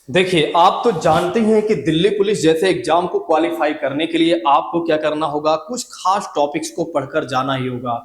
देखिए, आप तो जानते हैं कि दिल्ली पुलिस जैसे एग्जाम को क्वालिफाई करने के लिए आपको क्या करना होगा, कुछ खास टॉपिक्स को पढ़कर जाना ही होगा।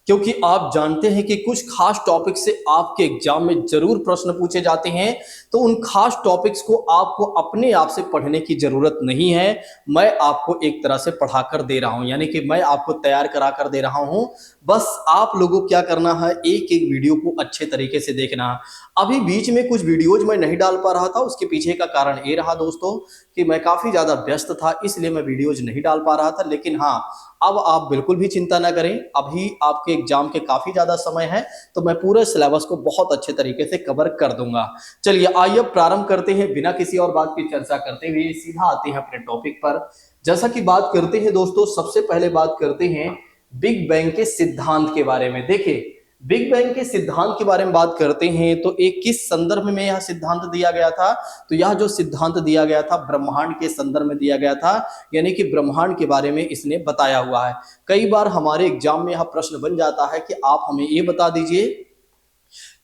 क्योंकि आप जानते हैं कि कुछ खास टॉपिक से आपके एग्जाम में जरूर प्रश्न पूछे जाते हैं। तो उन खास टॉपिक्स को आपको अपने आप से पढ़ने की जरूरत नहीं है। मैं आपको एक तरह से पढ़ाकर दे रहा हूं, यानी कि मैं आपको तैयार करा कर दे रहा हूं। बस आप लोगों को क्या करना है, एक एक वीडियो को अच्छे तरीके से देखना है। अभी बीच में कुछ वीडियोज मैं नहीं डाल पा रहा था, उसके पीछे का कारण ये रहा दोस्तों कि मैं काफी ज्यादा व्यस्त था, इसलिए मैं वीडियोज नहीं डाल पा रहा था। लेकिन हाँ, अब आप बिल्कुल भी चिंता ना करें, अभी आपके एग्जाम के काफी ज्यादा समय है, तो मैं पूरे सिलेबस को बहुत अच्छे तरीके से कवर कर दूंगा। चलिए आइए प्रारंभ करते हैं, बिना किसी और बात की चर्चा करते हुए सीधा आते हैं अपने टॉपिक पर। जैसा कि बात करते हैं दोस्तों, सबसे पहले बात करते हैं बिग बैंग के सिद्धांत के बारे में। देखिए, बिग बैंग के सिद्धांत के बारे में बात करते हैं तो एक किस संदर्भ में यह सिद्धांत दिया गया था। तो यह जो सिद्धांत दिया गया था ब्रह्मांड के संदर्भ में दिया गया था, यानी कि ब्रह्मांड के बारे में इसने बताया हुआ है। कई बार हमारे एग्जाम में यह प्रश्न बन जाता है कि आप हमें ये बता दीजिए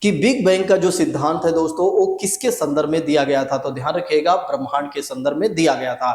कि बिग बैंग का जो सिद्धांत है दोस्तों वो किसके संदर्भ में दिया गया था। तो ध्यान रखिएगा, ब्रह्मांड के संदर्भ में दिया गया था।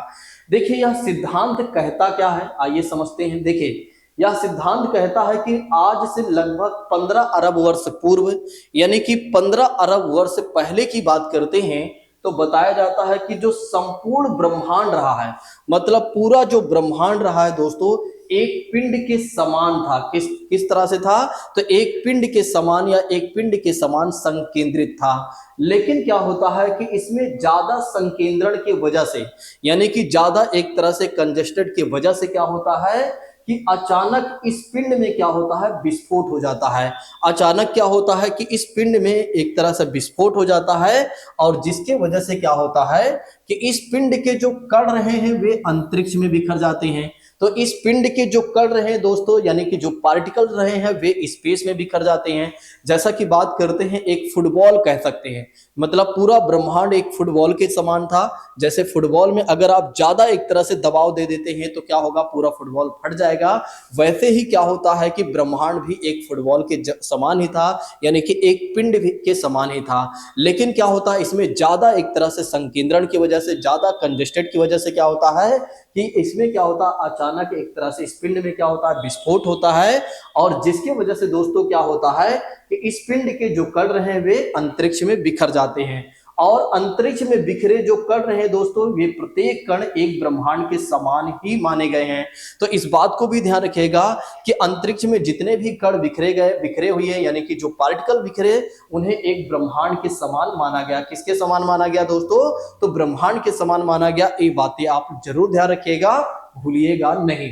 देखिए, यह सिद्धांत कहता क्या है, आइए समझते हैं। देखिए, यह सिद्धांत कहता है कि आज से लगभग 15 अरब वर्ष पूर्व, यानी कि 15 अरब वर्ष पहले की बात करते हैं, तो बताया जाता है कि जो संपूर्ण ब्रह्मांड रहा है, मतलब पूरा जो ब्रह्मांड रहा है दोस्तों, एक पिंड के समान था। किस किस तरह से था, तो एक पिंड के समान या एक पिंड के समान संकेंद्रित था। लेकिन क्या होता है कि इसमें ज्यादा संकेंद्रण की वजह से, यानी कि ज्यादा एक तरह से कंजेस्टेड की वजह से क्या होता है कि अचानक इस पिंड में क्या होता है, विस्फोट हो जाता है। अचानक क्या होता है कि इस पिंड में एक तरह से विस्फोट हो जाता है, और जिसके वजह से क्या होता है कि इस पिंड के जो कण रहे हैं वे अंतरिक्ष में बिखर जाते हैं। तो इस पिंड के जो कण रहे हैं दोस्तों, यानी कि जो पार्टिकल रहे हैं, वे स्पेस में बिखर जाते हैं। जैसा कि बात करते हैं, एक फुटबॉल कह सकते हैं, मतलब पूरा ब्रह्मांड एक फुटबॉल के समान था। जैसे फुटबॉल में अगर आप ज्यादा एक तरह से दबाव दे देते हैं तो क्या होगा, पूरा फुटबॉल फट जाएगा। वैसे ही क्या होता है कि ब्रह्मांड भी एक फुटबॉल के समान ही था, यानी कि एक पिंड के समान ही था। लेकिन क्या होता है, इसमें ज्यादा एक तरह से संकेंद्रण की वजह से, ज्यादा कंजेस्टेड की वजह से क्या होता है कि इसमें क्या होता है, अचानक एक तरह से इस पिंड में क्या होता है, विस्फोट होता है। और जिसकी वजह से दोस्तों क्या होता है कि इस पिंड के जो कण रहे हैं वे अंतरिक्ष में बिखर जाते हैं। और अंतरिक्ष में बिखरे जो कण रहे दोस्तों, ये प्रत्येक कण एक ब्रह्मांड के समान ही माने गए हैं। तो इस बात को भी ध्यान रखिएगा कि अंतरिक्ष में जितने भी कण बिखरे हुए हैं, यानी कि जो पार्टिकल बिखरे, उन्हें एक ब्रह्मांड के समान माना गया। किसके समान माना गया दोस्तों, तो ब्रह्मांड के समान माना गया। ये बातें आप जरूर ध्यान रखिएगा, भूलिएगा नहीं।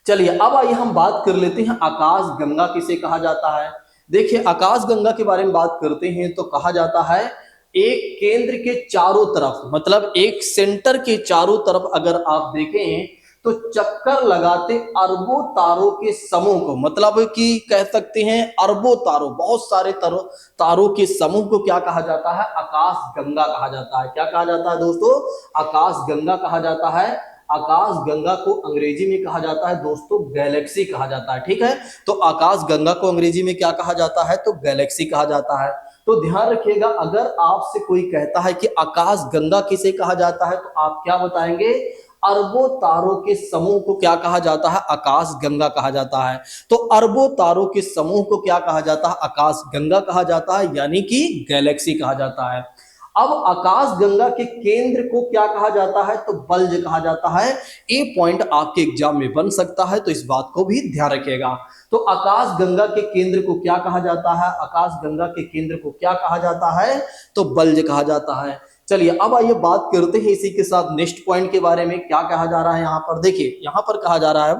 चलिए अब आइए हम बात कर लेते हैं आकाश गंगा किसे कहा जाता है। देखिए, आकाश गंगा के बारे में बात करते हैं तो कहा जाता है एक केंद्र के चारों तरफ, मतलब एक सेंटर के चारों तरफ अगर आप देखें तो चक्कर लगाते अरबों तारों के समूह को, मतलब कि कह सकते हैं अरबों तारों, बहुत सारे तारों के समूह को क्या कहा जाता है, आकाश गंगा कहा जाता है। क्या कहा जाता है दोस्तों, आकाश गंगा कहा जाता है। आकाश गंगा को अंग्रेजी में कहा जाता है दोस्तों गैलेक्सी कहा जाता है। ठीक है, तो आकाश गंगा को अंग्रेजी में क्या कहा जाता है, तो गैलेक्सी कहा जाता है। तो ध्यान रखिएगा, अगर आपसे कोई कहता है कि आकाश गंगा किसे कहा जाता है, तो आप क्या बताएंगे, अरबों तारों के समूह को क्या कहा जाता है, आकाश गंगा कहा जाता है। तो अरबों तारों के समूह को क्या कहा जाता है, आकाश गंगा कहा जाता है, यानी कि गैलेक्सी कहा जाता है। अब आकाश गंगा के केंद्र को क्या कहा जाता है, तो बल्ज कहा जाता है। ये पॉइंट आपके एग्जाम में बन सकता है, तो इस बात को भी ध्यान रखिएगा। तो आकाश गंगा के केंद्र को क्या कहा जाता है, आकाश गंगा के केंद्र को क्या कहा जाता है, तो बल्ज कहा जाता है। चलिए अब आइए बात करते हैं इसी के साथ नेक्स्ट पॉइंट के बारे में। क्या कहा जा रहा है यहाँ पर, देखिए यहाँ पर कहा जा रहा है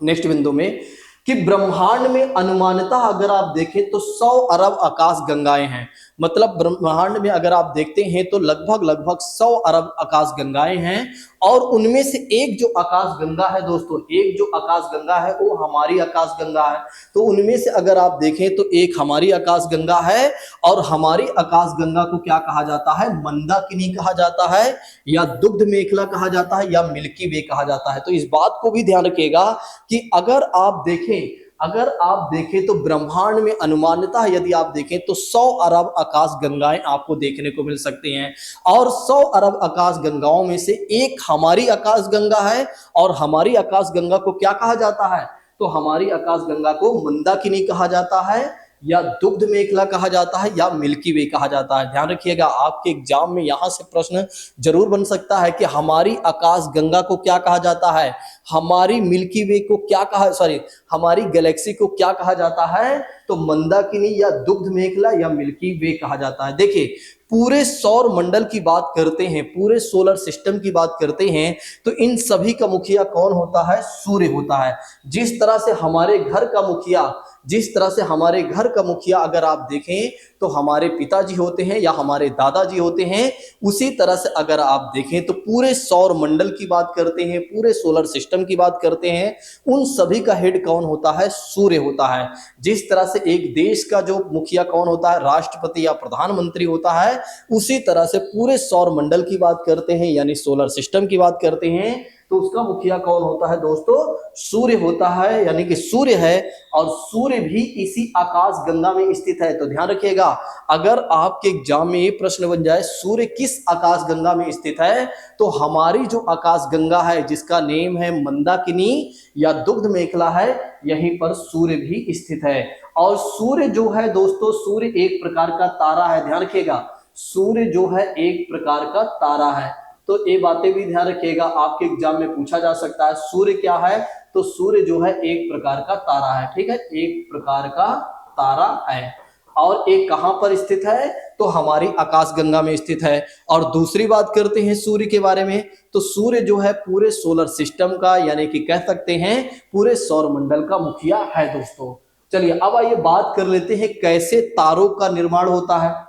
नेक्स्ट बिंदु में कि ब्रह्मांड में अनुमानतः अगर आप देखें तो 100 अरब आकाश गंगाएं हैं। मतलब ब्रह्मांड में अगर आप देखते हैं तो लगभग लगभग 100 अरब आकाश गंगाएं हैं। और उनमें से एक जो आकाश गंगा है दोस्तों, एक जो आकाश गंगा है वो हमारी आकाश गंगा है। तो उनमें से अगर आप देखें तो एक हमारी आकाश गंगा है, और हमारी आकाश गंगा को क्या कहा जाता है, मंदाकिनी कहा जाता है, या दुग्ध मेखला कहा जाता है, या मिल्की वे कहा जाता है। तो इस बात को भी ध्यान रखिएगा कि अगर आप देखें अगर आप देखें तो ब्रह्मांड में अनुमानतः यदि आप देखें तो 100 अरब आकाश गंगाएं आपको देखने को मिल सकती हैं, और 100 अरब आकाश गंगाओं में से एक हमारी आकाश गंगा है। और हमारी आकाश गंगा को क्या कहा जाता है? तो हमारी आकाश गंगा को मंदाकिनी कहा जाता है, या दुग्ध मेखला कहा जाता है, या मिल्की वे कहा जाता है। ध्यान रखिएगा, आपके एग्जाम में यहां से प्रश्न जरूर बन सकता है कि हमारी आकाश गंगा को क्या कहा जाता है, हमारी मिल्की वे को क्या कहा, सॉरी, हमारी गैलेक्सी को क्या कहा जाता है? तो मंदाकिनी या दुग्ध मेखला या मिल्की वे कहा जाता है। देखिए, पूरे सौर मंडल की बात करते हैं, पूरे सोलर सिस्टम की बात करते हैं, तो इन सभी का मुखिया कौन होता है? सूर्य होता है। जिस तरह से हमारे घर का मुखिया अगर आप देखें तो हमारे पिताजी होते हैं या हमारे दादाजी होते हैं, उसी तरह से अगर आप देखें तो पूरे सौर मंडल की बात करते हैं, पूरे सोलर सिस्टम की बात करते हैं, उन सभी का हेड कौन होता है? सूर्य होता है। जिस तरह से एक देश का जो मुखिया कौन होता है? राष्ट्रपति या प्रधानमंत्री होता है, उसी तरह से पूरे सौर मंडल की बात करते हैं यानी सोलर सिस्टम की बात करते हैं तो उसका मुखिया कौन होता है दोस्तों? सूर्य होता है, यानी कि सूर्य है, और सूर्य भी इसी आकाश गंगा में स्थित है। तो ध्यान रखिएगा, अगर आपके एग्जाम में ये प्रश्न बन जाए सूर्य किस आकाश गंगा में स्थित है, तो हमारी जो आकाश गंगा है जिसका नेम है मंदाकिनी या दुग्ध मेखला है, यहीं पर सूर्य भी स्थित है। और सूर्य जो है दोस्तों, सूर्य एक प्रकार का तारा है। ध्यान रखिएगा, सूर्य जो है एक प्रकार का तारा है। तो ये बातें भी ध्यान रखिएगा, आपके एग्जाम में पूछा जा सकता है सूर्य क्या है? तो सूर्य जो है एक प्रकार का तारा है। ठीक है, एक प्रकार का तारा है। और एक कहां पर स्थित है? तो हमारी आकाश गंगा में स्थित है। और दूसरी बात करते हैं सूर्य के बारे में, तो सूर्य जो है पूरे सोलर सिस्टम का, यानी कि कह सकते हैं पूरे सौर मंडल का मुखिया है दोस्तों। चलिए अब आइए बात कर लेते हैं कैसे तारों का निर्माण होता है।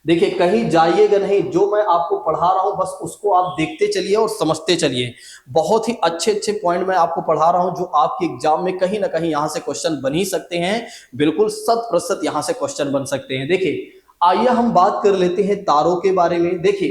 देखिए, कहीं जाइएगा नहीं, जो मैं आपको पढ़ा रहा हूं बस उसको आप देखते चलिए और समझते चलिए। बहुत ही अच्छे अच्छे पॉइंट मैं आपको पढ़ा रहा हूं जो आपके एग्जाम में कहीं ना कहीं यहां से क्वेश्चन बन ही सकते हैं, बिल्कुल 100% यहां से क्वेश्चन बन सकते हैं। देखिए, आइए हम बात कर लेते हैं तारों के बारे में। देखिए,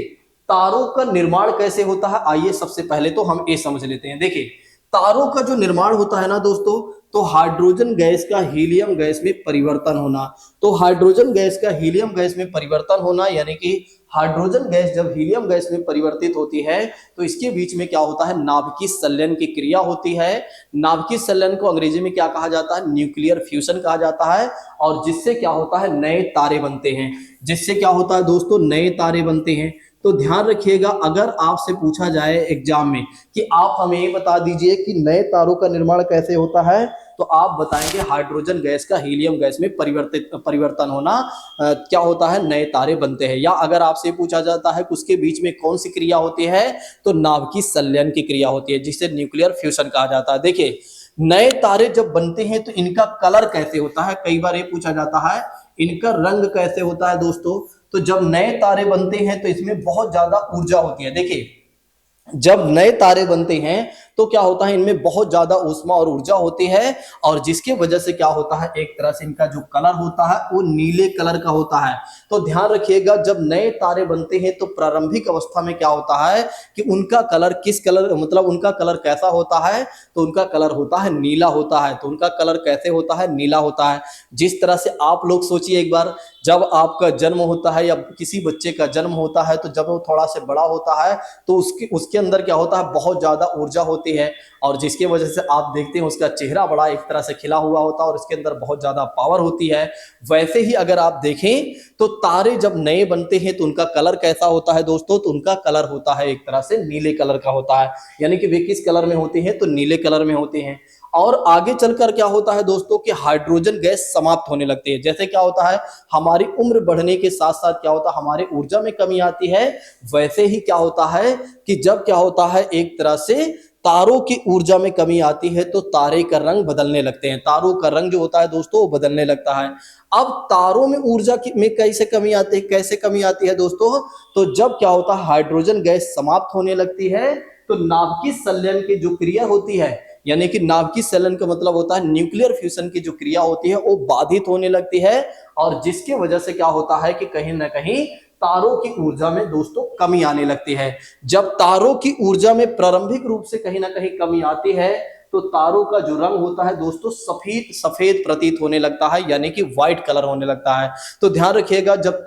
तारों का निर्माण कैसे होता है, आइए सबसे पहले तो हम ये समझ लेते हैं। देखिए, तारों का जो निर्माण होता है ना दोस्तों, तो हाइड्रोजन गैस का हीलियम गैस में परिवर्तन होना। तो हाइड्रोजन गैस का हीलियम गैस में परिवर्तन होना, यानी कि हाइड्रोजन गैस जब हीलियम गैस में परिवर्तित होती है तो इसके बीच में क्या होता है? नाभिकीय संलयन की क्रिया होती है। नाभिकीय संलयन को अंग्रेजी में क्या कहा जाता है? न्यूक्लियर फ्यूजन कहा जाता है। और जिससे क्या होता है? नए तारे बनते हैं। जिससे क्या होता है दोस्तों? नए तारे बनते हैं। तो ध्यान रखिएगा, अगर आपसे पूछा जाए एग्जाम में कि आप हमें ये बता दीजिए कि नए तारों का निर्माण कैसे होता है, तो आप बताएंगे हाइड्रोजन गैस का हीलियम गैस में परिवर्तन होना क्या होता है? नए तारे बनते हैं। या अगर आपसे पूछा जाता है कि उसके बीच में कौन सी क्रिया होती है, तो नाभिकीय संलयन की क्रिया होती है, जिसे न्यूक्लियर फ्यूजन कहा जाता है। देखिए, नए तारे जब बनते हैं तो इनका कलर कैसे होता है? कई बार ये पूछा जाता है इनका रंग कैसे होता है दोस्तों। तो जब नए तारे बनते हैं तो इसमें बहुत ज्यादा ऊर्जा होती है। देखिए, जब नए तारे बनते हैं तो क्या होता है? इनमें बहुत ज्यादा ऊष्मा और ऊर्जा होती है, और जिसके वजह से क्या होता है? एक तरह से इनका जो कलर होता है वो नीले कलर का होता है। तो ध्यान रखिएगा, जब नए तारे बनते हैं तो प्रारंभिक अवस्था में क्या होता है कि उनका कलर किस कलर, मतलब उनका कलर कैसा होता है? तो उनका कलर होता है नीला होता है। तो उनका कलर कैसे होता है? नीला होता है। जिस तरह से आप लोग सोचिए एक बार, जब आपका जन्म होता है या किसी बच्चे का जन्म होता है तो जब वो थोड़ा से बड़ा होता है तो उसके अंदर क्या होता है? बहुत ज्यादा ऊर्जा होती है, और जिसके वजह से आप देखते हैं उसका चेहरा बड़ा एक तरह से खिला हुआ होता है और उसके अंदर बहुत ज्यादा पावर होती है। वैसे ही अगर आप देखें तो तारे जब नए बनते हैं तो उनका कलर कैसा होता है दोस्तों? तो उनका कलर होता है एक तरह से नीले कलर का होता है, यानी कि वे किस कलर में होते हैं? तो नीले कलर में होते हैं। और आगे चलकर क्या होता है दोस्तों कि हाइड्रोजन गैस समाप्त होने लगती है। जैसे क्या होता है, हमारी उम्र बढ़ने के साथ साथ क्या होता है? हमारी ऊर्जा में कमी आती है। वैसे ही क्या होता है कि जब क्या होता है, एक तरह से तारों की ऊर्जा में कमी आती है तो तारे का रंग बदलने लगते हैं। तारों का रंग जो होता है दोस्तों वो बदलने लगता है। अब तारों में ऊर्जा में कैसे कमी आती है? कैसे कमी आती है दोस्तों? तो जब क्या होता है? हाइड्रोजन गैस समाप्त होने लगती है तो नाभिकीय संलयन की जो क्रिया होती है, यानी कि नाभिकीय संलयन का मतलब होता है न्यूक्लियर फ्यूजन की जो क्रिया होती है वो बाधित होने लगती है, और जिसके वजह से क्या होता है कि कहीं ना कहीं तारों की ऊर्जा में दोस्तों कमी आने लगती है। जब तारों की ऊर्जा में प्रारंभिक रूप से कहीं ना कहीं कमी आती है तो तारों का जो रंग होता है दोस्तों सफेद सफेद प्रतीत होने लगता है, यानी कि व्हाइट कलर होने लगता है। तो ध्यान रखिएगा, जब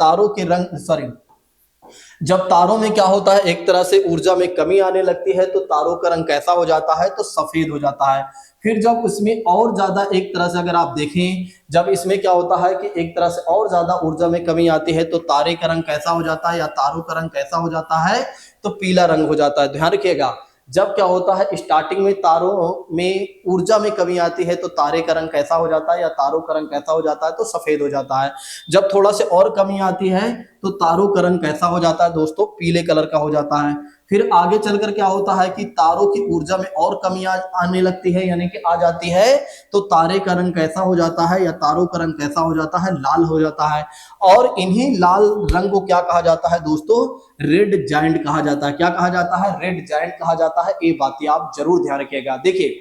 तारों में क्या होता है, एक तरह से ऊर्जा में कमी आने लगती है तो तारों का रंग कैसा हो जाता है, तो सफेद हो जाता है। फिर जब उसमें और ज्यादा एक तरह से अगर आप देखें, जब इसमें क्या होता है कि एक तरह से और ज्यादा ऊर्जा में कमी आती है तो तारे का रंग कैसा हो जाता है, या तारों का रंग कैसा हो जाता है, तो पीला रंग हो जाता है। ध्यान रखिएगा, जब क्या होता है स्टार्टिंग में तारों में ऊर्जा में कमी आती है तो तारे का रंग कैसा हो जाता है, या तारों का रंग कैसा हो जाता है, तो सफेद हो जाता है। जब थोड़ा से और कमी आती है तो तारों का रंग कैसा हो जाता है दोस्तों, पीले कलर का हो जाता है। फिर आगे चलकर क्या होता है कि तारों की ऊर्जा में और कमी आने लगती है, यानी कि आ जाती है, तो तारे का रंग कैसा हो जाता है, या तारों का रंग कैसा हो जाता है, लाल हो जाता है। और इन्हीं लाल रंग को क्या कहा जाता है दोस्तों, रेड जायंट कहा जाता है। क्या कहा जाता है, रेड जायंट कहा जाता है। ये बातें आप जरूर ध्यान रखिएगा। देखिए,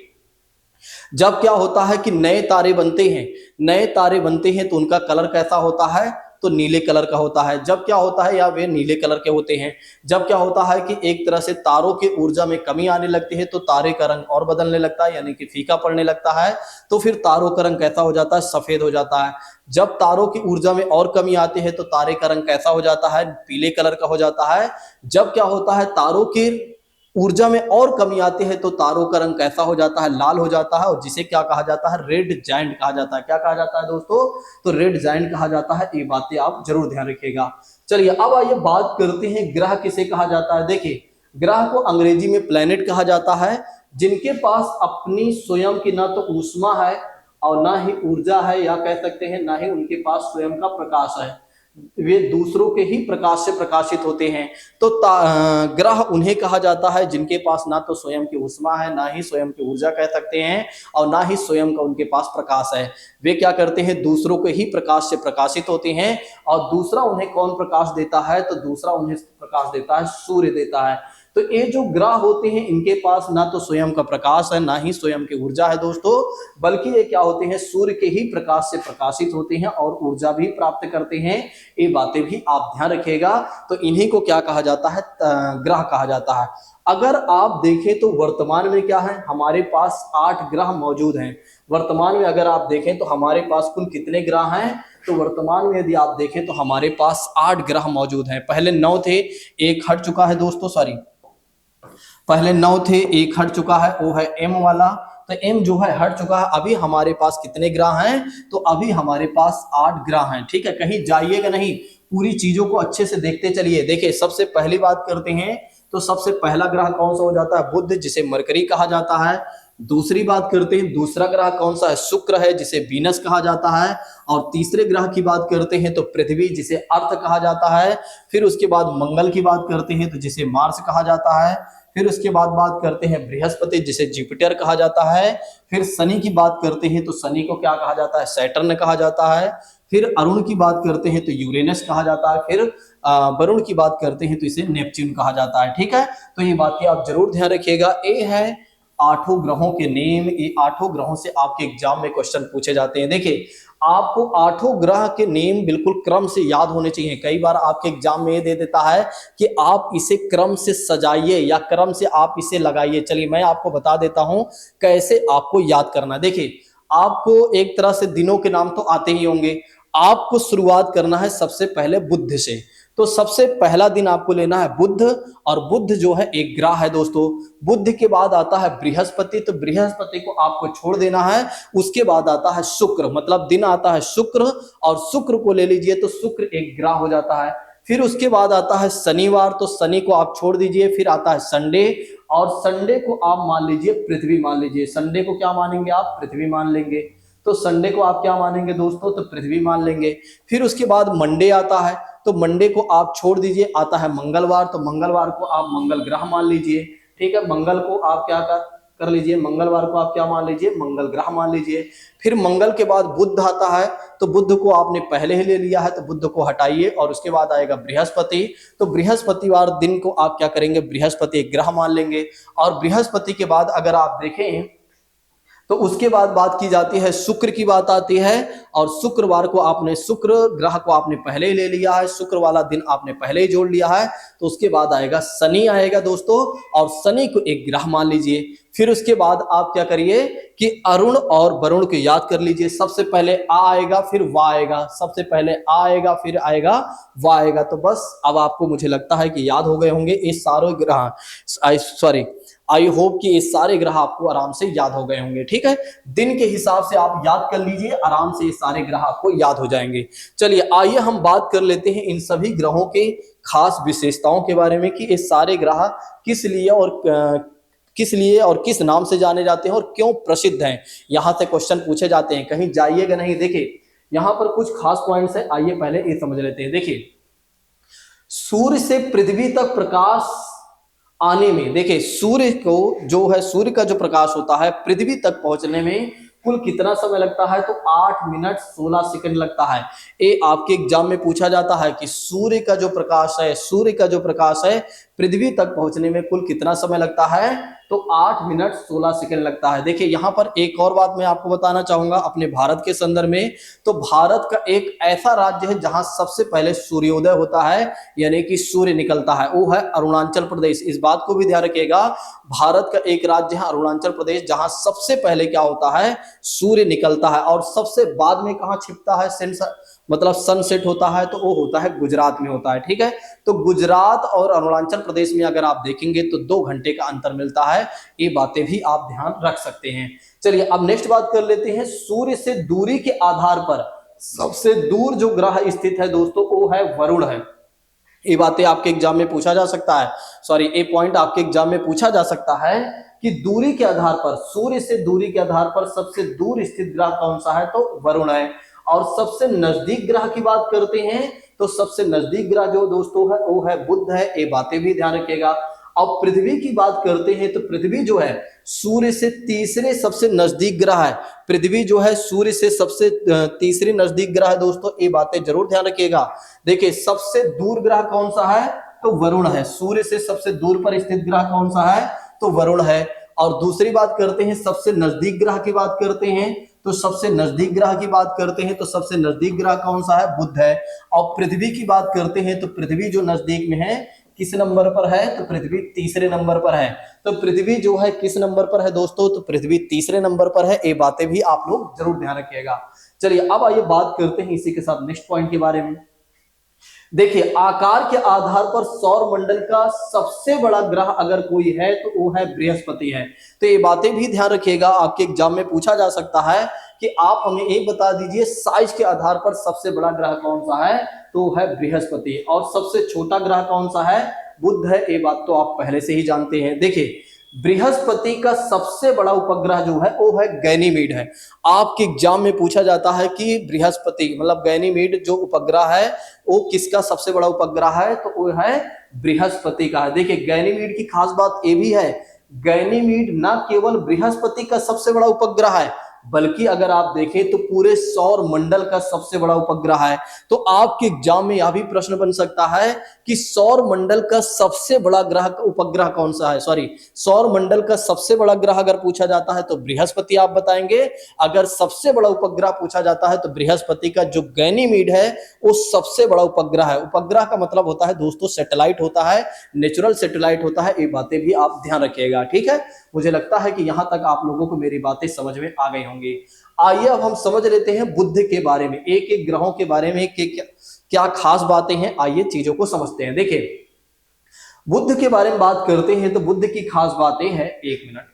जब क्या होता है कि नए तारे बनते हैं, नए तारे बनते हैं तो उनका कलर कैसा होता है, तो नीले कलर का होता है। जब क्या होता है, या वे नीले कलर के होते हैं। जब क्या होता है कि एक तरह से तारों की ऊर्जा में कमी आने लगती है तो तारे का रंग और बदलने लगता है, यानी कि फीका पड़ने लगता है। तो फिर तारों का रंग कैसा हो जाता है, सफेद हो जाता है। जब तारों की ऊर्जा में और कमी आती है तो तारे का रंग कैसा हो जाता है, पीले कलर का हो जाता है। जब क्या होता है तारों की ऊर्जा में और कमी आती है तो तारों का रंग कैसा हो जाता है, लाल हो जाता है, और जिसे क्या कहा जाता है, रेड जायंट कहा जाता है। क्या कहा जाता है दोस्तों, तो रेड जायंट कहा जाता है। ये बातें आप जरूर ध्यान रखिएगा। चलिए अब आइए बात करते हैं ग्रह किसे कहा जाता है। देखिए, ग्रह को अंग्रेजी में प्लेनेट कहा जाता है, जिनके पास अपनी स्वयं की ना तो ऊष्मा है और ना ही ऊर्जा है, या कह सकते हैं ना ही उनके पास स्वयं का प्रकाश है। वे दूसरों के ही प्रकाश से प्रकाशित होते हैं। तो ग्रह उन्हें कहा जाता है जिनके पास ना तो स्वयं की ऊष्मा है, ना ही स्वयं की ऊर्जा कह सकते हैं, और ना ही स्वयं का उनके पास प्रकाश है। वे क्या करते हैं, दूसरों के ही प्रकाश से प्रकाशित होते हैं। और दूसरा उन्हें कौन प्रकाश देता है, तो दूसरा उन्हें प्रकाश देता है सूर्य देता है। तो ये जो ग्रह होते हैं इनके पास ना तो स्वयं का प्रकाश है, ना ही स्वयं की ऊर्जा है दोस्तों, बल्कि ये क्या होते हैं, सूर्य के ही प्रकाश से प्रकाशित होते हैं और ऊर्जा भी प्राप्त करते हैं। ये बातें भी आप ध्यान रखिएगा। तो इन्हीं को क्या कहा जाता है, ग्रह कहा जाता है। अगर आप देखें तो वर्तमान में क्या है, हमारे पास 8 ग्रह मौजूद हैं। वर्तमान में अगर आप देखें तो हमारे पास कुल कितने ग्रह हैं, तो वर्तमान में यदि आप देखें तो हमारे पास 8 ग्रह मौजूद हैं। पहले 9 थे, एक हट चुका है दोस्तों, सॉरी, पहले 9 थे, एक हट चुका है, वो है एम वाला। तो एम जो है हट चुका है। अभी हमारे पास कितने ग्रह हैं, तो अभी हमारे पास 8 ग्रह हैं। ठीक है, कहीं जाइएगा नहीं, पूरी चीजों को अच्छे से देखते चलिए। देखिए, सबसे पहली बात करते हैं तो सबसे पहला ग्रह कौन सा हो जाता है, बुध, जिसे मरकरी कहा जाता है। दूसरी बात करते हैं, दूसरा ग्रह कौन सा है, शुक्र है, जिसे वीनस कहा जाता है। और तीसरे ग्रह की बात करते हैं तो पृथ्वी, जिसे अर्थ कहा जाता है। फिर उसके बाद मंगल की बात करते हैं तो जिसे मार्स कहा जाता है। फिर उसके बाद बात करते हैं बृहस्पति, जिसे जुपिटर कहा जाता है। फिर शनि की बात करते हैं तो शनि को क्या कहा जाता है, सैटर्न कहा जाता है। फिर अरुण की बात करते हैं तो यूरेनस कहा जाता है। फिर वरुण की बात करते हैं तो इसे नेपच्यून कहा जाता है। ठीक है, तो ये बातें आप जरूर ध्यान रखिएगा। ये है 8 ग्रहों के नेम। ये 8 ग्रहों से आपके एग्जाम में क्वेश्चन पूछे जाते हैं। देखिए, आपको 8 ग्रह के नेम बिल्कुल क्रम से याद होने चाहिए। कई बार आपके एग्जाम में ये दे देता है कि आप इसे क्रम से सजाइए या क्रम से आप इसे लगाइए। चलिए मैं आपको बता देता हूं कैसे आपको याद करना है। देखिए, आपको एक तरह से दिनों के नाम तो आते ही होंगे। आपको शुरुआत करना है सबसे पहले बुध से। तो सबसे पहला दिन आपको लेना है बुध, और बुध जो है एक ग्रह है दोस्तों। बुध के बाद आता है बृहस्पति, तो बृहस्पति को आपको छोड़ देना है। उसके बाद आता है शुक्र, मतलब दिन आता है शुक्र, और शुक्र को ले लीजिए तो शुक्र एक ग्रह हो जाता है। फिर उसके बाद आता है शनिवार, तो शनि को आप छोड़ दीजिए। फिर आता है संडे, और संडे को आप मान लीजिए पृथ्वी मान लीजिए। संडे को क्या मानेंगे आप, पृथ्वी मान लेंगे। तो संडे को आप क्या मानेंगे दोस्तों, तो पृथ्वी मान लेंगे। फिर उसके बाद मंडे आता है, तो मंडे को आप छोड़ दीजिए। आता है मंगलवार, तो मंगलवार को आप मंगल ग्रह मान लीजिए। ठीक है, मंगल को आप क्या कर लीजिए, मंगलवार को आप क्या मान लीजिए, मंगल ग्रह मान लीजिए। फिर मंगल के बाद बुध आता है, तो बुध को आपने पहले ही ले लिया है, तो बुध को हटाइए। और उसके बाद आएगा बृहस्पति, तो बृहस्पतिवार दिन को आप क्या करेंगे, बृहस्पति ग्रह मान लेंगे। और बृहस्पति के बाद अगर आप देखें तो उसके बाद बात की जाती है शुक्र की बात आती है, और शुक्रवार को आपने शुक्र ग्रह को आपने पहले ही ले लिया है, शुक्र वाला दिन आपने पहले ही जोड़ लिया है। तो उसके बाद आएगा शनि आएगा दोस्तों, और शनि को एक ग्रह मान लीजिए। फिर उसके बाद आप क्या करिए कि अरुण और वरुण को याद कर लीजिए। सबसे पहले आ आएगा फिर वाह आएगा, सबसे पहले आ आएगा फिर आएगा वाह आएगा। तो बस अब आपको मुझे लगता है कि याद हो गए होंगे ये सारे ग्रह, सॉरी आई होप कि ये सारे ग्रह आपको आराम से याद हो गए होंगे। ठीक है, दिन के हिसाब से आप याद कर लीजिए, आराम से ये सारे ग्रह आपको याद हो जाएंगे। चलिए आइए हम बात कर लेते हैं इन सभी ग्रहों के खास विशेषताओं के बारे में कि ये सारे ग्रह किस लिए और किस नाम से जाने जाते हैं और क्यों प्रसिद्ध हैं। यहां से क्वेश्चन पूछे जाते हैं, कहीं जाइएगा नहीं। देखिए यहां पर कुछ खास पॉइंट्स है, आइए पहले ये समझ लेते हैं। देखिए सूर्य से पृथ्वी तक प्रकाश आने में, देखिए सूर्य को जो है, सूर्य का जो प्रकाश होता है पृथ्वी तक पहुंचने में कुल कितना समय लगता है, तो 8 मिनट 16 सेकंड लगता है। ये आपके एग्जाम में पूछा जाता है कि सूर्य का जो प्रकाश है पृथ्वी तक पहुंचने में कुल कितना समय लगता है, तो 8 मिनट 16 सेकंड लगता है। देखिए यहां पर एक और बात मैं आपको बताना चाहूंगा अपने भारत के संदर्भ में। तो भारत का एक ऐसा राज्य है जहां सबसे पहले सूर्योदय होता है, यानी कि सूर्य निकलता है, वो है अरुणाचल प्रदेश। इस बात को भी ध्यान रखिएगा, भारत का एक राज्य है अरुणाचल प्रदेश, जहां सबसे पहले क्या होता है, सूर्य निकलता है। और सबसे बाद में कहां छिपता है, मतलब सनसेट होता है, तो वो होता है गुजरात में होता है। ठीक है, तो गुजरात और अरुणाचल प्रदेश में अगर आप देखेंगे तो 2 घंटे का अंतर मिलता है। ये बातें भी आप ध्यान रख सकते हैं। चलिए अब नेक्स्ट बात कर लेते हैं। सूर्य से दूरी के आधार पर सबसे दूर जो ग्रह स्थित है दोस्तों, वो है वरुण है। ये बातें आपके एग्जाम में पूछा जा सकता है, सॉरी ये पॉइंट आपके एग्जाम में पूछा जा सकता है कि दूरी के आधार पर, सूर्य से दूरी के आधार पर सबसे दूर स्थित ग्रह कौन सा है, तो वरुण है। और सबसे नजदीक ग्रह की बात करते हैं तो सबसे नजदीक ग्रह जो दोस्तों है वो है बुध है। ये बातें भी ध्यान रखिएगा। अब पृथ्वी की बात करते हैं तो पृथ्वी जो है सूर्य से तीसरे सबसे नजदीक ग्रह है। पृथ्वी जो है सूर्य से सबसे तीसरे नजदीक ग्रह है दोस्तों, ये बातें जरूर ध्यान रखिएगा। देखिए सबसे दूर ग्रह कौन सा है, तो वरुण है। सूर्य से सबसे दूर पर स्थित ग्रह कौन सा है, तो वरुण है। और दूसरी बात करते हैं, सबसे नजदीक ग्रह की बात करते हैं तो सबसे नजदीक ग्रह की बात करते हैं तो सबसे नजदीक ग्रह कौन सा है, बुध है। और पृथ्वी की बात करते हैं तो पृथ्वी जो नजदीक में है किस नंबर पर है, तो पृथ्वी तीसरे नंबर पर है। तो पृथ्वी जो है किस नंबर पर है दोस्तों, तो पृथ्वी तीसरे नंबर पर है। ये बातें भी आप लोग जरूर ध्यान रखिएगा। चलिए अब आइए बात करते हैं इसी के साथ नेक्स्ट पॉइंट के बारे में। देखिए आकार के आधार पर सौर मंडल का सबसे बड़ा ग्रह अगर कोई है तो वो है बृहस्पति है। तो ये बातें भी ध्यान रखिएगा, आपके एग्जाम में पूछा जा सकता है कि आप हमें ये बता दीजिए साइज के आधार पर सबसे बड़ा ग्रह कौन सा है, तो है बृहस्पति। और सबसे छोटा ग्रह कौन सा है, बुध है। ये बात तो आप पहले से ही जानते हैं। देखिए बृहस्पति का सबसे बड़ा उपग्रह जो है वो है गैनीमीड है। आपके एग्जाम में पूछा जाता है कि बृहस्पति मतलब गैनीमीड जो उपग्रह है वो किसका सबसे बड़ा उपग्रह है, तो वो है बृहस्पति का है। देखिए गैनीमीड की खास बात ये भी है, गैनीमीड न केवल बृहस्पति का सबसे बड़ा उपग्रह है बल्कि अगर आप देखें तो पूरे सौर मंडल का सबसे बड़ा उपग्रह है। तो आपके एग्जाम में यह भी प्रश्न बन सकता है कि सौर मंडल का सबसे बड़ा ग्रह उपग्रह कौन सा है, सॉरी सौर मंडल का सबसे बड़ा ग्रह अगर पूछा जाता है तो बृहस्पति आप बताएंगे। अगर सबसे बड़ा उपग्रह पूछा जाता है तो बृहस्पति का जो गैनीमीड है वो सबसे बड़ा उपग्रह है। उपग्रह का मतलब होता है दोस्तों सैटेलाइट होता है, नेचुरल सैटेलाइट होता है। ये बातें भी आप ध्यान रखिएगा। ठीक है, मुझे लगता है कि यहां तक आप लोगों को मेरी बातें समझ में आ गई होंगी। आइए अब हम समझ लेते हैं बुध के बारे में, एक एक ग्रहों के बारे में क्या खास बातें हैं। आइए चीजों को समझते हैं। देखिए बुध के बारे में बात करते हैं तो बुध की खास बातें हैं, एक मिनट।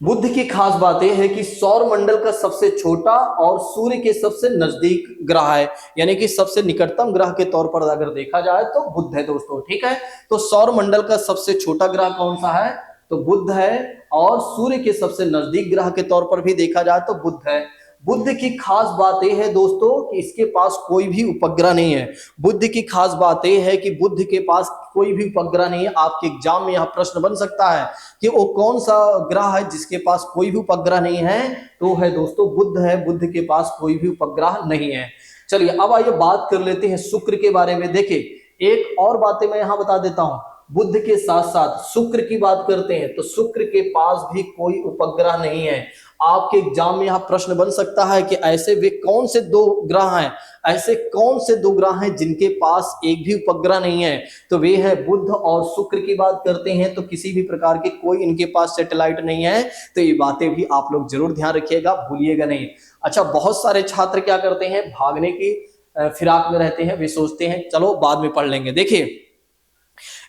बुध की खास बातें हैं कि सौर मंडल का सबसे छोटा और सूर्य के सबसे नजदीक ग्रह है, यानी कि सबसे निकटतम ग्रह के तौर पर अगर देखा जाए तो बुध है दोस्तों। ठीक है, तो सौर मंडल का सबसे छोटा ग्रह कौन सा है, तो बुध है। और सूर्य के सबसे नजदीक ग्रह के तौर पर भी देखा जाए तो बुध है। बुध की खास बात यह है दोस्तों कि इसके पास कोई भी उपग्रह नहीं है। बुध की खास बात यह है कि बुध के पास कोई भी उपग्रह नहीं है। आपके एग्जाम में यह प्रश्न बन सकता है कि वो कौन सा ग्रह है जिसके पास कोई भी उपग्रह नहीं है, तो है दोस्तों बुध है। बुध के पास कोई भी उपग्रह नहीं है। चलिए अब आइए बात कर लेते हैं शुक्र के बारे में। देखिए एक और बातें मैं यहां बता देता हूं, बुध के साथ साथ शुक्र की बात करते हैं तो शुक्र के पास भी कोई उपग्रह नहीं है। आपके एग्जाम में यह प्रश्न बन सकता है कि ऐसे वे कौन से दो ग्रह हैं, ऐसे कौन से दो ग्रह हैं जिनके पास एक भी उपग्रह नहीं है। तो वे है बुध और शुक्र की बात करते हैं तो किसी भी प्रकार के कोई इनके पास सैटेलाइट नहीं है। तो ये बातें भी आप लोग जरूर ध्यान रखिएगा, भूलिएगा नहीं। अच्छा, बहुत सारे छात्र क्या करते हैं, भागने की फिराक में रहते हैं, वे सोचते हैं चलो बाद में पढ़ लेंगे। देखिए,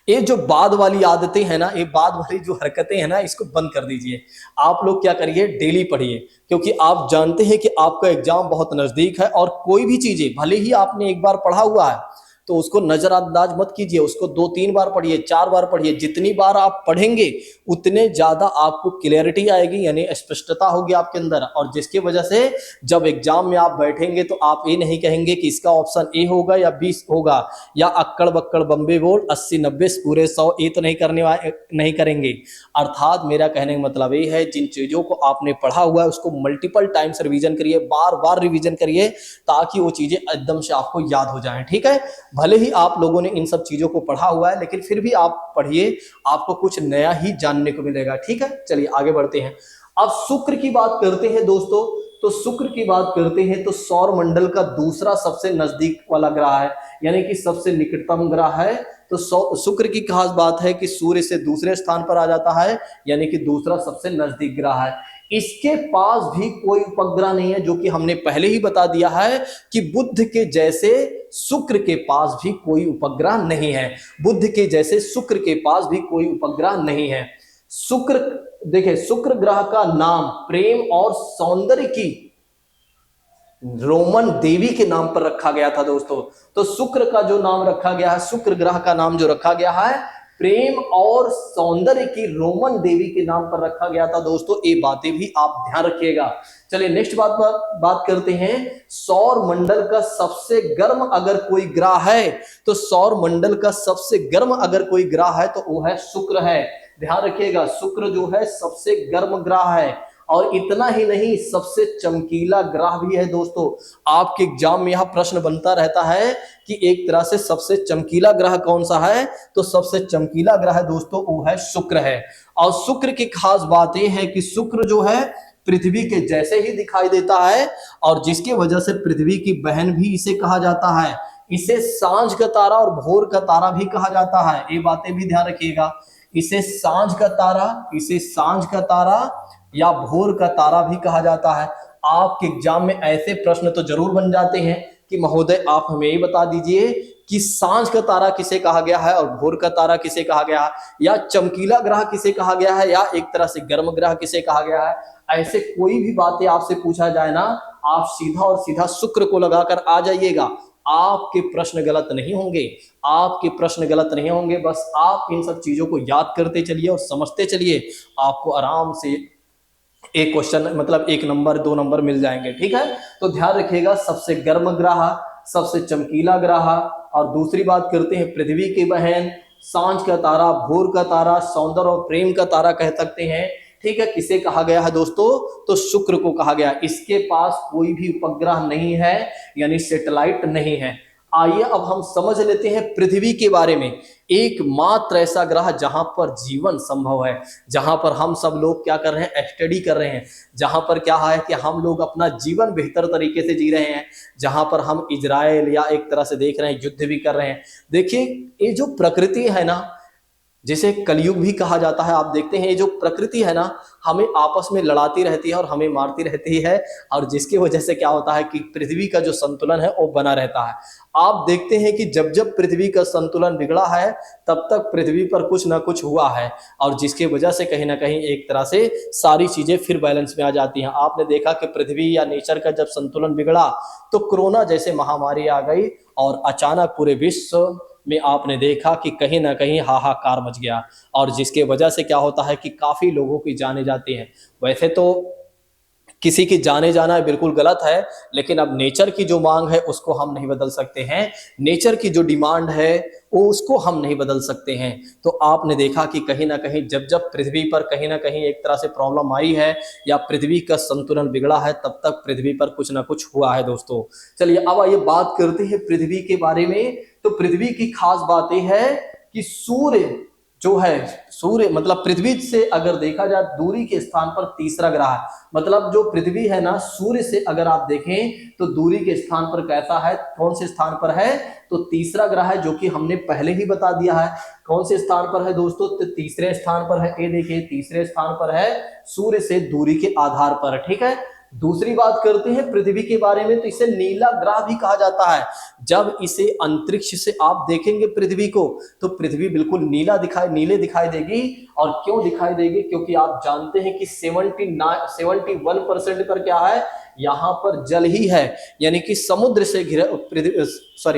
ये जो बाद वाली आदतें हैं ना, ये बाद वाली जो हरकतें हैं ना, इसको बंद कर दीजिए। आप लोग क्या करिए, डेली पढ़िए, क्योंकि आप जानते हैं कि आपका एग्जाम बहुत नजदीक है और कोई भी चीजें भले ही आपने एक बार पढ़ा हुआ है तो उसको नजरअंदाज मत कीजिए, उसको 2-3 बार पढ़िए, 4 बार पढ़िए। जितनी बार आप पढ़ेंगे उतने ज्यादा आपको क्लियरिटी आएगी, यानी स्पष्टता होगी आपके अंदर, और जिसकी वजह से जब एग्जाम में आप बैठेंगे तो आप ये नहीं कहेंगे कि इसका ऑप्शन ए होगा या बी होगा, या अक्कड़ बक्कड़ बम्बे बोल 80-90 पूरे 100 ये तो नहीं करेंगे। अर्थात मेरा कहने का मतलब ये है, जिन चीजों को आपने पढ़ा हुआ है उसको मल्टीपल टाइम्स रिवीजन करिए, बार बार रिवीजन करिए, ताकि वो चीजें एकदम से आपको याद हो जाएं। ठीक है, भले ही आप लोगों ने इन सब चीजों को पढ़ा हुआ है लेकिन फिर भी आप पढ़िए, आपको कुछ नया ही जानने को मिलेगा। ठीक है, चलिए आगे बढ़ते हैं। अब शुक्र की बात करते हैं दोस्तों, तो शुक्र की बात करते हैं तो सौर मंडल का दूसरा सबसे नजदीक वाला ग्रह है, यानी कि सबसे निकटतम ग्रह है। तो शुक्र की खास बात है कि सूर्य से दूसरे स्थान पर आ जाता है, यानी कि दूसरा सबसे नजदीक ग्रह है। इसके पास भी कोई उपग्रह नहीं है, जो कि हमने पहले ही बता दिया है कि बुध के जैसे शुक्र के पास भी कोई उपग्रह नहीं है। बुध के जैसे शुक्र के पास भी कोई उपग्रह नहीं है। शुक्र, देखिए, शुक्र ग्रह का नाम प्रेम और सौंदर्य की रोमन देवी के नाम पर रखा गया था दोस्तों। तो शुक्र का जो नाम रखा गया है, शुक्र ग्रह का नाम जो रखा गया है, प्रेम और सौंदर्य की रोमन देवी के नाम पर रखा गया था दोस्तों। ये बातें भी आप ध्यान रखिएगा। चलिए नेक्स्ट बात करते हैं। सौर मंडल का सबसे गर्म अगर कोई ग्रह है, तो सौर मंडल का सबसे गर्म अगर कोई ग्रह है तो वो है शुक्र है। ध्यान रखिएगा, शुक्र जो है सबसे गर्म ग्रह है, और इतना ही नहीं, सबसे चमकीला ग्रह भी है दोस्तों। आपके एग्जाम में यह प्रश्न बनता रहता है कि एक तरह से सबसे चमकीला ग्रह कौन सा है, तो सबसे चमकीला ग्रह दोस्तों वो है शुक्र है। और शुक्र की खास बात यह है कि शुक्र जो है पृथ्वी के जैसे ही दिखाई देता है, और जिसकी वजह से पृथ्वी की बहन भी इसे कहा जाता है। इसे सांझ का तारा और भोर का तारा भी कहा जाता है, ये बातें भी ध्यान रखिएगा। इसे सांझ का तारा या भोर का तारा भी कहा जाता है। आपके एग्जाम में ऐसे प्रश्न तो जरूर बन जाते हैं कि महोदय आप हमें ये बता दीजिए कि सांझ का तारा किसे कहा गया है और भोर का तारा किसे कहा गया है, या चमकीला ग्रह किसे कहा गया है, या एक तरह से गर्म ग्रह किसे कहा गया है। ऐसे कोई भी बातें आपसे पूछा जाए ना, आप सीधा और सीधा शुक्र को लगाकर आ जाइएगा। आपके प्रश्न गलत नहीं होंगे, आपके प्रश्न गलत नहीं होंगे। बस आप इन सब चीजों को याद करते चलिए और समझते चलिए, आपको आराम से एक क्वेश्चन मतलब 1 नंबर 2 नंबर मिल जाएंगे। ठीक है, तो ध्यान रखिएगा, सबसे गर्म ग्रह, सबसे चमकीला ग्रह। और दूसरी बात करते हैं पृथ्वी की बहन, सांझ का तारा, भोर का तारा, सौंदर्य और प्रेम का तारा कह सकते हैं। ठीक है, किसे कहा गया है दोस्तों, तो शुक्र को कहा गया। इसके पास कोई भी उपग्रह नहीं है, यानी सैटेलाइट नहीं है। आइए अब हम समझ लेते हैं पृथ्वी के बारे में। एकमात्र ऐसा ग्रह जहां पर जीवन संभव है, जहां पर हम सब लोग क्या कर रहे हैं, स्टडी कर रहे हैं, जहां पर क्या है कि हम लोग अपना जीवन बेहतर तरीके से जी रहे हैं, जहां पर हम इजराइल या एक तरह से देख रहे हैं युद्ध भी कर रहे हैं। देखिए, ये जो प्रकृति है ना, जिसे कलयुग भी कहा जाता है, आप देखते हैं ये जो प्रकृति है ना, हमें आपस में लड़ाती रहती है और हमें मारती रहती है, और जिसकी वजह से क्या होता है कि पृथ्वी का जो संतुलन है वो बना रहता है। आप देखते हैं कि जब जब पृथ्वी का संतुलन बिगड़ा है तब तक पृथ्वी पर कुछ ना कुछ हुआ है, और जिसकी वजह से कहीं ना कहीं एक तरह से सारी चीजें फिर बैलेंस में आ जाती हैं। आपने देखा कि पृथ्वी या नेचर का जब संतुलन बिगड़ा तो कोरोना जैसे महामारी आ गई, और अचानक पूरे विश्व में आपने देखा कि कहीं ना कहीं हाहाकार मच गया, और जिसके वजह से क्या होता है कि काफी लोगों की जाने जाती हैं। वैसे तो किसी की जाने जाना बिल्कुल गलत है, लेकिन अब नेचर की जो मांग है उसको हम नहीं बदल सकते हैं, नेचर की जो डिमांड है वो उसको हम नहीं बदल सकते हैं। तो आपने देखा कि कहीं ना कहीं जब जब पृथ्वी पर कहीं ना कहीं एक तरह से प्रॉब्लम आई है या पृथ्वी का संतुलन बिगड़ा है, तब तक पृथ्वी पर कुछ ना कुछ हुआ है दोस्तों। चलिए अब आइए बात करते हैं पृथ्वी के बारे में। तो पृथ्वी की खास बात यह है कि सूर्य जो है सूर्य मतलब पृथ्वी से अगर देखा जाए दूरी के स्थान पर तीसरा ग्रह है। मतलब जो पृथ्वी है ना, सूर्य से अगर आप देखें तो दूरी के स्थान पर कैसा है, कौन से स्थान पर है, तो तीसरा ग्रह है, जो कि हमने पहले ही बता दिया है। कौन से स्थान पर है दोस्तों, तो तीसरे स्थान पर है। ये देखिए तीसरे स्थान पर है, सूर्य से दूरी के आधार पर। ठीक है, दूसरी बात करते हैं पृथ्वी के बारे में, तो इसे नीला ग्रह भी कहा जाता है। जब इसे अंतरिक्ष से आप देखेंगे पृथ्वी को, तो पृथ्वी बिल्कुल नीले दिखाई देगी। और क्यों दिखाई देगी, क्योंकि आप जानते हैं कि 71% पर क्या है, यहाँ पर जल ही है। यानी कि समुद्र से घिरा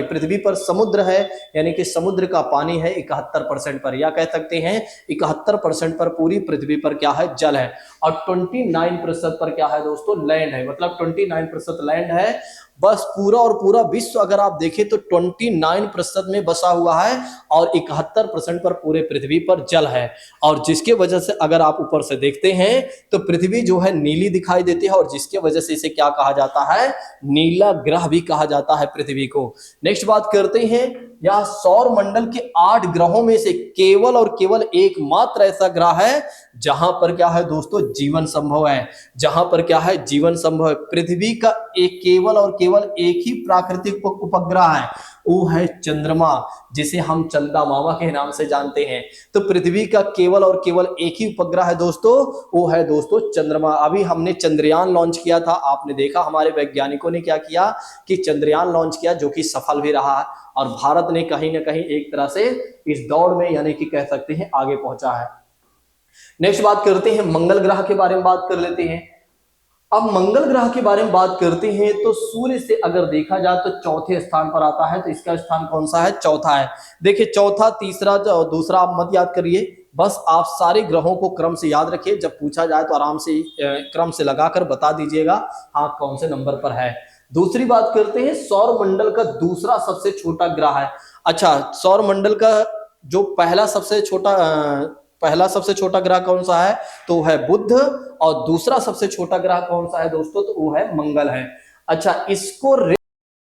पृथ्वी पर समुद्र है, यानी कि समुद्र का पानी है 71% पर, या कह सकते हैं 71% पर पूरी पृथ्वी पर क्या है, जल है। और 29% पर क्या है दोस्तों, लैंड है। मतलब 29% लैंड है। बस पूरा और पूरा विश्व अगर आप देखें तो 29% में बसा हुआ है, और 71% पर पूरे पृथ्वी पर जल है। और जिसके वजह से अगर आप ऊपर से देखते हैं तो पृथ्वी जो है नीली दिखाई देती है, और जिसके वजह से इसे क्या कहा जाता है, नीला ग्रह भी कहा जाता है पृथ्वी को। नेक्स्ट बात करते हैं, यह सौर मंडल के 8 ग्रहों में से केवल और केवल एकमात्र ऐसा ग्रह है जहां पर क्या है दोस्तों, जीवन संभव है। जहां पर क्या है, जीवन संभव है। पृथ्वी का एक केवल और केवल एक ही प्राकृतिक उपग्रह है, वो है चंद्रमा, जिसे हम चंदा मामा के नाम से जानते हैं। तो पृथ्वी का केवल और केवल एक ही उपग्रह है दोस्तों, वो है दोस्तों चंद्रमा। अभी हमने चंद्रयान लॉन्च किया था, आपने देखा हमारे वैज्ञानिकों ने क्या किया कि चंद्रयान लॉन्च किया, जो कि सफल भी रहा है। और भारत ने कहीं ना कहीं एक तरह से इस दौड़ में यानी कि कह सकते हैं आगे पहुंचा है। नेक्स्ट बात करते हैं मंगल ग्रह के बारे में, बात कर लेते हैं। अब मंगल ग्रह के बारे में बात करते हैं तो सूर्य से अगर देखा जाए तो चौथे स्थान पर आता है। तो इसका स्थान कौन सा है, चौथा है। देखिए चौथा, तीसरा, दूसरा आप मत याद करिए, बस आप सारे ग्रहों को क्रम से याद रखिए। जब पूछा जाए तो आराम से क्रम से लगाकर बता दीजिएगा हाँ कौन से नंबर पर है। दूसरी बात करते हैं, सौर मंडल का दूसरा सबसे छोटा ग्रह है। अच्छा, सौर मंडल का जो पहला सबसे छोटा ग्रह कौन सा है, तो है बुध। और दूसरा सबसे छोटा ग्रह कौन सा है दोस्तों, तो वो है मंगल है। अच्छा, इसको